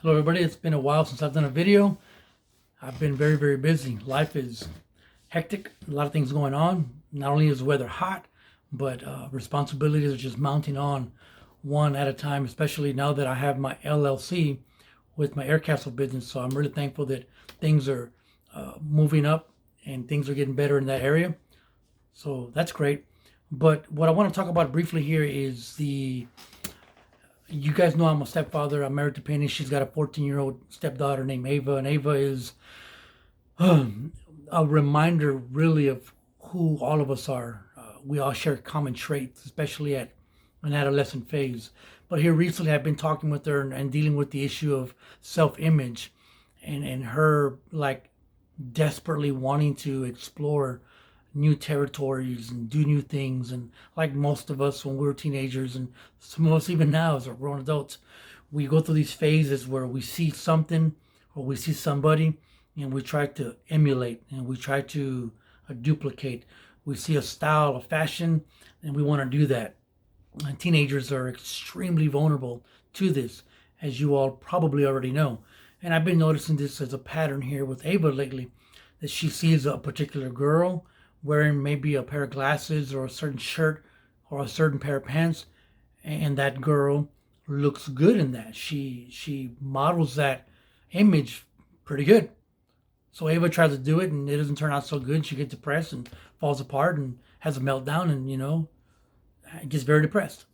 Hello everybody, it's been a while since I've done a video. I've been very busy. Life is hectic, a lot of things going on. Not only is the weather hot, but responsibilities are just mounting on one at a time, especially now that I have my LLC with my air castle business. So I'm really thankful that things are moving up and things are getting better in that area. So that's great. But what I want to talk about briefly here is you guys know I'm a stepfather. I'm married to Penny. She's got a 14-year-old stepdaughter named Ava, and Ava is a reminder, really, of who all of us are. We all share common traits, especially at an adolescent phase. But here recently, I've been talking with her and dealing with the issue of self-image, and her like desperately wanting to explore new territories and do new things. And like most of us when we were teenagers, and some of us even now as we're grown adults, we go through these phases where we see something or we see somebody and we try to emulate and we try to duplicate. We see a style, a fashion, and we want to do that. And teenagers are extremely vulnerable to this, as you all probably already know. And I've been noticing this as a pattern here with Ava lately, that she sees a particular girl wearing maybe a pair of glasses or a certain shirt or a certain pair of pants, and that girl looks good in that. She models that image pretty good. So Ava tries to do it and it doesn't turn out so good. She gets depressed and falls apart and has a meltdown, and gets very depressed.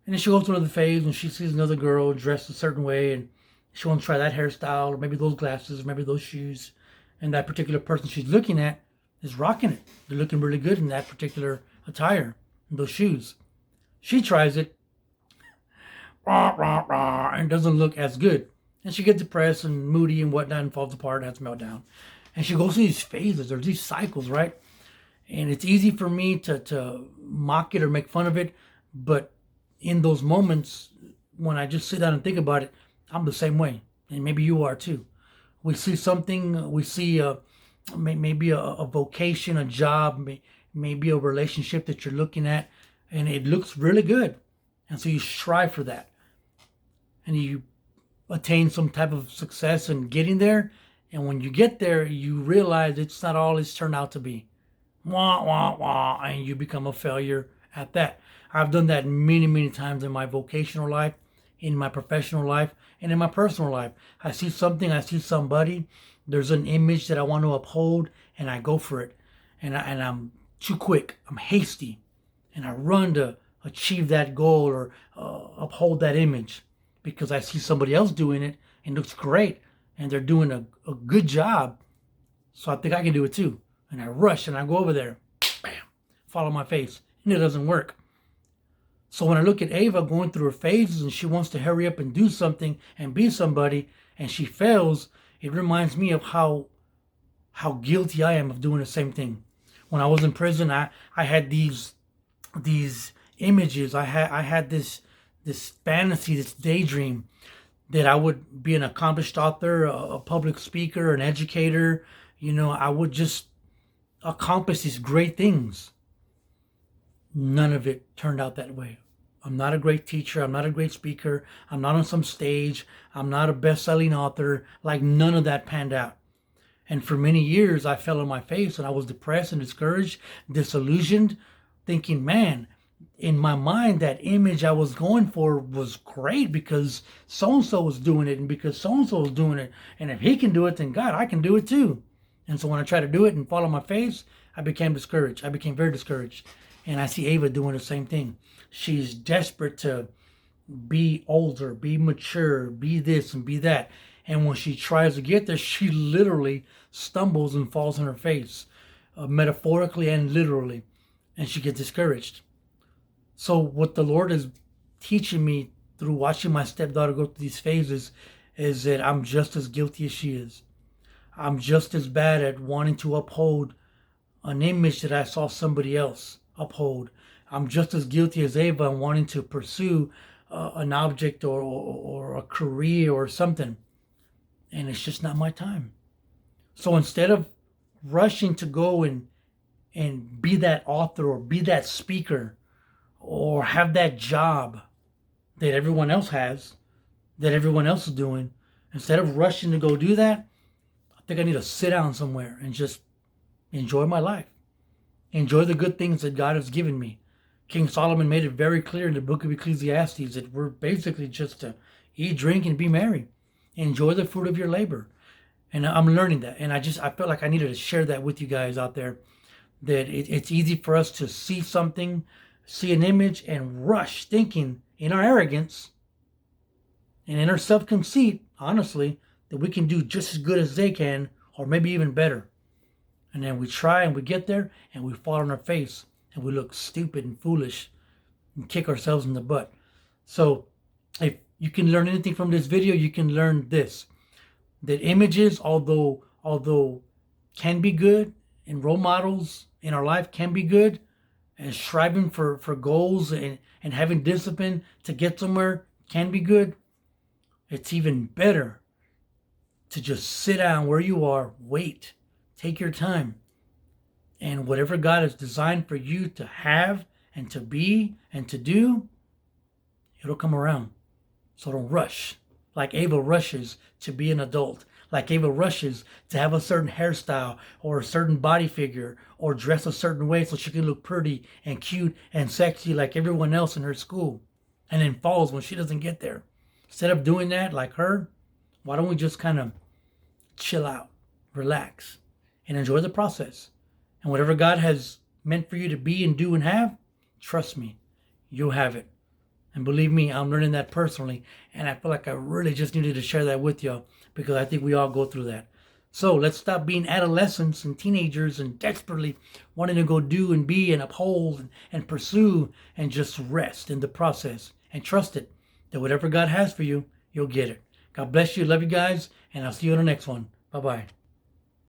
And then she goes through another phase and she sees another girl dressed a certain way and she wants to try that hairstyle or maybe those glasses or maybe those shoes. And that particular person she's looking at is rocking it. They're looking really good in that particular attire and those shoes. She tries it, rah, rah, rah, and doesn't look as good. And she gets depressed and moody and whatnot and falls apart and has a meltdown. And she goes through these phases. There's these cycles, right? And it's easy for me to mock it or make fun of it. But in those moments, when I just sit down and think about it, I'm the same way. And maybe you are too. We see something, we see maybe a vocation, a job, maybe a relationship that you're looking at, and it looks really good. And so you strive for that. And you attain some type of success in getting there. And when you get there, you realize it's not all it's turned out to be. Wah, wah, wah. And you become a failure at that. I've done that many times in my vocational life, in my professional life, and in my personal life. I see something, I see somebody, there's an image that I want to uphold, and I go for it. And I'm too quick, I'm hasty, and I run to achieve that goal or uphold that image because I see somebody else doing it and it looks great and they're doing a good job. So I think I can do it too. And I rush and I go over there, bam, fall on my face, and it doesn't work. So when I look at Ava going through her phases and she wants to hurry up and do something and be somebody and she fails, it reminds me of how guilty I am of doing the same thing. When I was in prison, I had these images. I had this fantasy, this daydream that I would be an accomplished author, a public speaker, an educator. I would just accomplish these great things. None of it turned out that way. I'm not a great teacher. I'm not a great speaker. I'm not on some stage. I'm not a best-selling author. Like, none of that panned out. And for many years, I fell on my face and I was depressed and discouraged, disillusioned, thinking, man, in my mind, that image I was going for was great because so-and-so was doing it and because so-and-so was doing it. And if he can do it, then God, I can do it too. And so when I tried to do it and fall on my face, I became discouraged. I became very discouraged. And I see Ava doing the same thing. She's desperate to be older, be mature, be this and be that. And when she tries to get there, she literally stumbles and falls on her face, metaphorically and literally. And she gets discouraged. So what the Lord is teaching me through watching my stepdaughter go through these phases is that I'm just as guilty as she is. I'm just as bad at wanting to uphold an image that I saw somebody else uphold. I'm just as guilty as Ava in wanting to pursue an object or a career or something. And it's just not my time. So instead of rushing to go and be that author or be that speaker or have that job that everyone else has, that everyone else is doing, instead of rushing to go do that, I think I need to sit down somewhere and just enjoy my life. Enjoy the good things that God has given me. King Solomon made it very clear in the book of Ecclesiastes that we're basically just to eat, drink, and be merry. Enjoy the fruit of your labor. And I'm learning that. And I felt like I needed to share that with you guys out there. That it's easy for us to see something, see an image, and rush thinking in our arrogance and in our self-conceit, honestly, that we can do just as good as they can, or maybe even better. And then we try and we get there and we fall on our face and we look stupid and foolish and kick ourselves in the butt. So if you can learn anything from this video, you can learn this. That images, although can be good, and role models in our life can be good, and striving for goals and having discipline to get somewhere can be good. It's even better to just sit down where you are, wait, take your time, and whatever God has designed for you to have and to be and to do, it'll come around. So don't rush. Like Ava rushes to be an adult. Like Ava rushes to have a certain hairstyle or a certain body figure or dress a certain way so she can look pretty and cute and sexy like everyone else in her school. And then falls when she doesn't get there. Instead of doing that like her, why don't we just kind of chill out, relax, and enjoy the process? And whatever God has meant for you to be and do and have, trust me, you'll have it. And believe me, I'm learning that personally. And I feel like I really just needed to share that with y'all because I think we all go through that. So let's stop being adolescents and teenagers and desperately wanting to go do and be and uphold and pursue, and just rest in the process and trust it that whatever God has for you, you'll get it. God bless you. Love you guys. And I'll see you on the next one. Bye-bye.